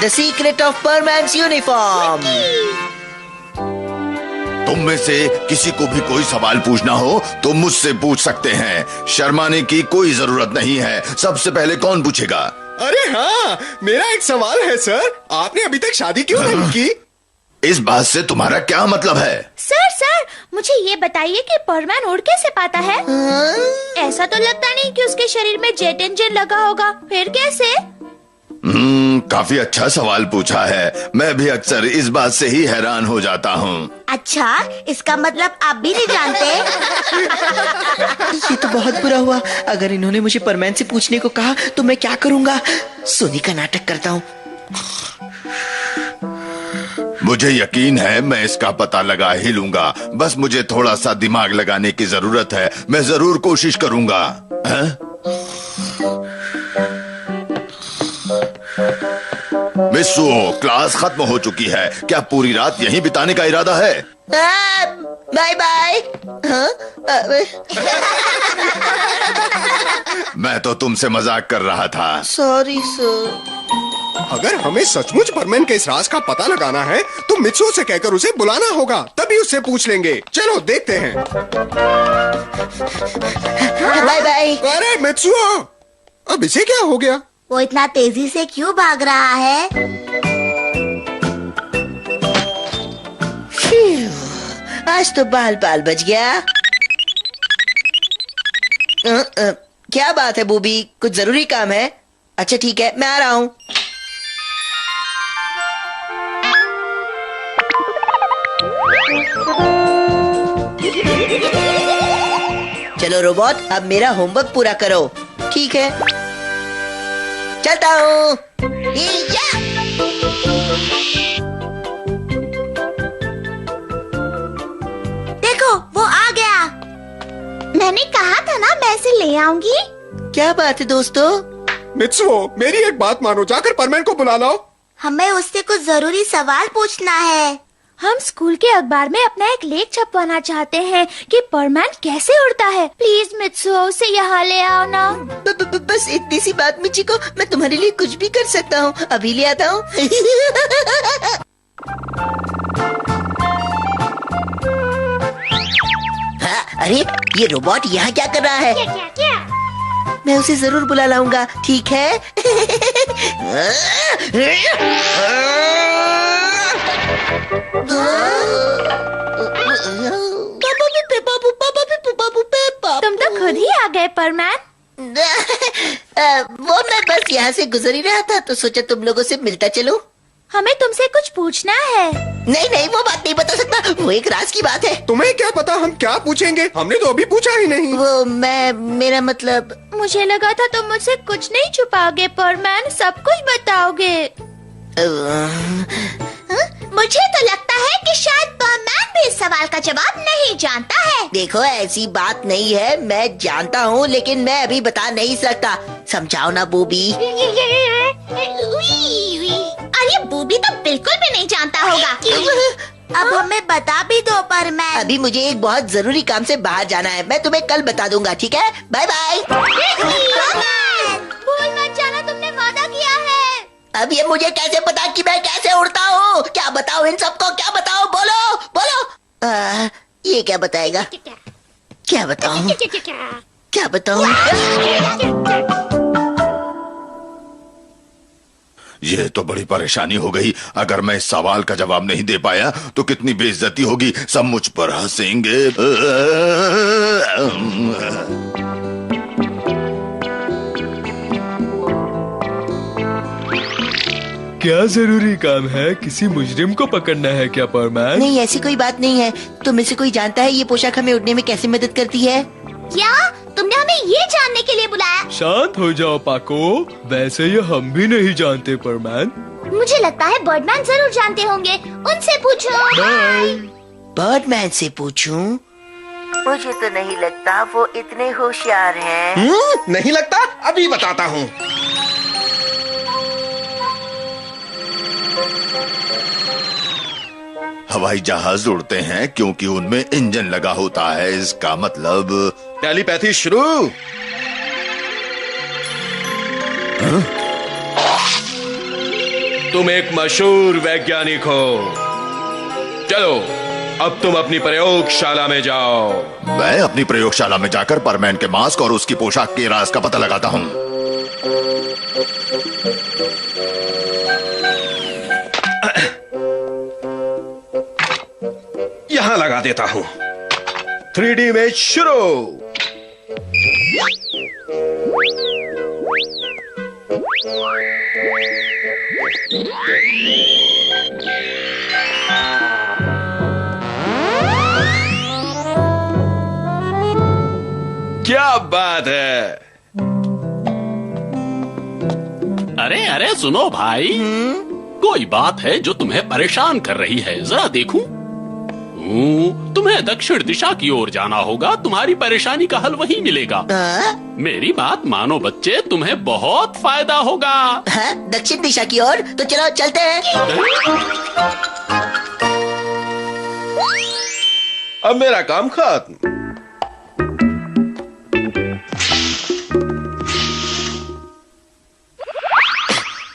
The secret of Perman's uniform. तुम में से किसी को भी कोई सवाल पूछना हो तो मुझसे पूछ सकते हैं। शर्माने की कोई जरूरत नहीं है। सबसे पहले कौन पूछेगा? अरे हाँ, मेरा एक सवाल है सर। आपने अभी तक शादी क्यों नहीं की? इस बात से तुम्हारा क्या मतलब है? सर मुझे ये बताइए कि परमैन उड़ कैसे पाता है? ऐसा तो लगता नहीं कि उसके शरीर में जेट इंजन लगा होगा। फिर कैसे? काफी अच्छा सवाल पूछा है। मैं भी अक्सर इस बात से ही हैरान हो जाता हूँ। अच्छा, इसका मतलब आप भी नहीं जानते? ये तो बहुत बुरा हुआ। अगर इन्होंने मुझे परमैन से पूछने को कहा तो मैं क्या करूँगा? सोने का नाटक करता हूँ। मुझे यकीन है मैं इसका पता लगा ही लूंगा। बस मुझे थोड़ा सा दिमाग लगाने की जरूरत है। मैं जरूर कोशिश करूंगा। मिस्सू, क्लास खत्म हो चुकी है। क्या पूरी रात यहीं बिताने का इरादा है? Bye bye. मैं तो तुमसे मजाक कर रहा था। Sorry sir. अगर हमें सचमुच परमैन के इस राज का पता लगाना है तो मित्सुओ से कहकर उसे बुलाना होगा, तभी उससे पूछ लेंगे। चलो देखते हैं। Bye bye. अरे मित्सुओ, अब इसे क्या हो गया? वो इतना तेजी से क्यों भाग रहा है? आज तो बाल बाल बच गया। क्या बात है बूबी, कुछ जरूरी काम है? अच्छा ठीक है, मैं आ रहा हूँ। चलो रोबोट, अब मेरा होमवर्क पूरा करो। ठीक है, चलता हूँ। देखो, वो आ गया। मैंने कहा था ना मैं इसे ले आऊंगी। क्या बात है दोस्तों? मित्सुओ, मेरी एक बात मानो, जाकर परमैन को बुला लाओ। हमें उससे कुछ जरूरी सवाल पूछना है। हम स्कूल के अखबार में अपना एक लेख छपवाना चाहते हैं कि परमैन कैसे उड़ता है। प्लीज मित्सुओ, उसे यहाँ ले आओ ना। बस इतनी सी बात मिचिको, मैं तुम्हारे लिए कुछ भी कर सकता हूँ। अभी ले आता हूँ। हाँ, अरे ये रोबोट यहाँ क्या कर रहा है? क्या? मैं उसे जरूर बुला लाऊंगा, ठीक है? तुम तो खुद ही आ गए परमैन। वो मैं बस यहाँ से गुजर ही रहा था तो सोचा तुम लोगों से मिलता चलूं। हमें तुमसे कुछ पूछना है। नहीं, वो बात नहीं बता सकता। वो एक राज की बात है। तुम्हें क्या पता हम क्या पूछेंगे? हमने तो अभी पूछा ही नहीं। वो मेरा मतलब। मुझे लगा था तुम मुझसे कुछ नहीं छुपाओगे परमैन, सब कुछ बताओगे। मुझे तो लगता है कि शायद परमैन भी इस सवाल का जवाब नहीं जानता है। देखो, ऐसी बात नहीं है, मैं जानता हूँ लेकिन मैं अभी बता नहीं सकता। समझाओ ना बूबी। अरे बूबी तो बिल्कुल भी नहीं जानता होगा। अब हमें बता भी दो परमैन। अभी मुझे एक बहुत जरूरी काम से बाहर जाना है। मैं तुम्हें कल बता दूंगा, ठीक है? Bye bye. भूल मत जाना, तुमने वादा किया है। अब ये मुझे कैसे पता कि मैं कैसे उड़ता हूँ? क्या बताऊँ इन सबको? क्या बताऊँ? बोलो। ये क्या बताएगा? क्या बताऊँ? क्या बताऊँ? ये तो बड़ी परेशानी हो गई। अगर मैं इस सवाल का जवाब नहीं दे पाया तो कितनी बेइज्जती होगी। सब मुझ पर हंसेंगे। क्या जरूरी काम है? किसी मुजरिम को पकड़ना है क्या परमैन? नहीं, ऐसी कोई बात नहीं है। तुम में से कोई जानता है ये पोशाक हमें उड़ने में कैसे मदद करती है? क्या तुमने हमें ये जानने के लिए बुलाया? शांत हो जाओ पाको, वैसे ये हम भी नहीं जानते परमैन। मुझे लगता है बर्डमैन जरूर जानते होंगे, उनसे पूछो। बर्डमैन से पूछूं? मुझे तो नहीं लगता वो इतने होशियार हैं। नहीं लगता? अभी बताता हूँ। हवाई जहाज उड़ते हैं क्योंकि उनमें इंजन लगा होता है। इसका मतलब टेलीपैथी शुरू। तुम एक मशहूर वैज्ञानिक हो। चलो अब तुम अपनी प्रयोगशाला में जाओ। मैं अपनी प्रयोगशाला में जाकर परमैन के मास्क और उसकी पोशाक के राज का पता लगाता हूँ। यहां लगा देता हूं। 3D में शुरू। क्या बात है। अरे अरे सुनो भाई, कोई बात है जो तुम्हें परेशान कर रही है, जरा देखूं। तुम्हें दक्षिण दिशा की ओर जाना होगा, तुम्हारी परेशानी का हल वहीं मिलेगा। मेरी बात मानो बच्चे, तुम्हें बहुत फायदा होगा। दक्षिण दिशा की ओर? तो चलो चलते हैं। अब मेरा काम खत्म।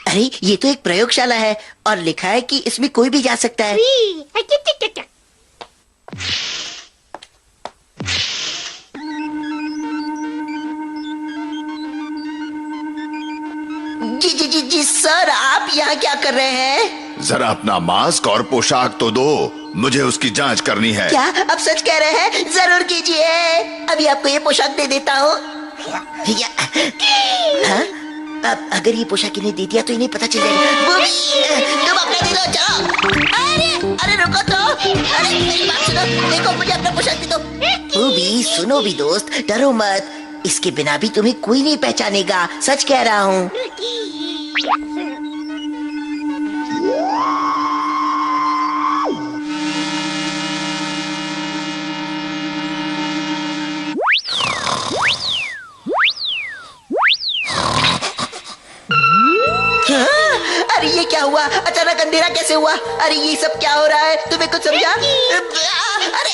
अरे ये तो एक प्रयोगशाला है और लिखा है कि इसमें कोई भी जा सकता है। जी सर, आप यहाँ क्या कर रहे हैं? जरा अपना मास्क और पोशाक तो दो, मुझे उसकी जांच करनी है। क्या आप सच कह रहे हैं? जरूर कीजिए, अभी आपको ये पोशाक दे देता हूँ। हाँ? अब अगर ये पोशाक इन्हें दे दिया तो इन्हें पता चल जाएगा। तुम अपना दे दो, चलो। अरे रुको तो, अरे मेरी बात सुनो, देखो मुझे अपना पोशाक दे दो। बूबी सुनो भी दोस्त, डरो मत, इसके बिना भी तुम्हें कोई नहीं पहचानेगा, सच कह रहा हूँ। अरे ये क्या हुआ? अचानक अंधेरा कैसे हुआ? अरे ये सब क्या हो रहा है? तुम्हें कुछ समझा? अरे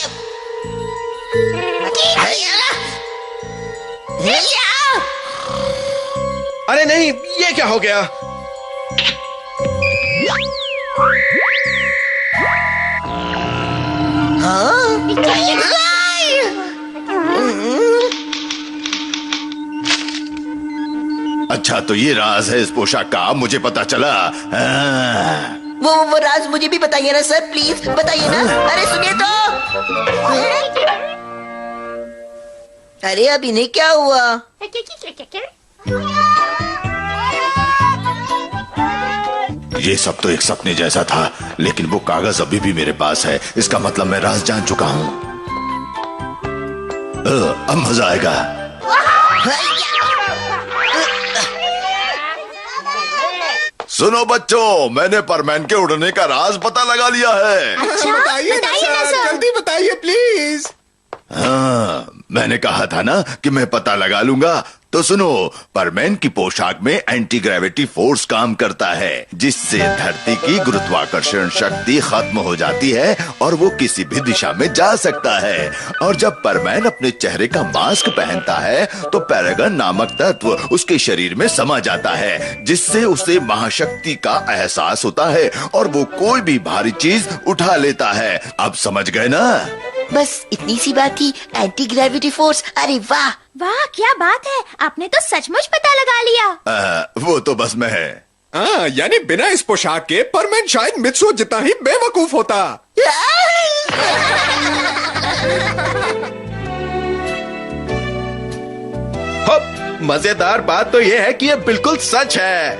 अरे नहीं, ये क्या हो गया? अच्छा तो ये राज है इस पोशाक का, मुझे पता चला। वो राज मुझे भी बताइए ना सर, प्लीज बताइए ना। अरे सुनिए तो। अरे अब इन्हें क्या हुआ? ये सब तो एक सपने जैसा था, लेकिन वो कागज अभी भी मेरे पास है। इसका मतलब मैं राज जान चुका हूँ। अब मजा आएगा। सुनो बच्चों, मैंने परमैन के उड़ने का राज पता लगा लिया है। अच्छा, बताइए ना सर, जल्दी बताइए प्लीज। हाँ, मैंने कहा था ना कि मैं पता लगा लूंगा। तो सुनो, परमैन की पोशाक में एंटी ग्रेविटी फोर्स काम करता है, जिससे धरती की गुरुत्वाकर्षण शक्ति खत्म हो जाती है और वो किसी भी दिशा में जा सकता है। और जब परमैन अपने चेहरे का मास्क पहनता है तो पैरागन नामक तत्व उसके शरीर में समा जाता है, जिससे उसे महाशक्ति का एहसास होता है और वो कोई भी भारी चीज उठा लेता है। अब समझ गए ना? बस इतनी सी बात थी, एंटी ग्रेविटी फोर्स। अरे वाह वाह, क्या बात है, आपने तो सचमुच पता लगा लिया। वो तो बस मैं है। यानी बिना इस पोशाक के परमैन शायद मित्सुओ जितना ही बेवकूफ होता। मजेदार बात तो ये है कि ये बिल्कुल सच है।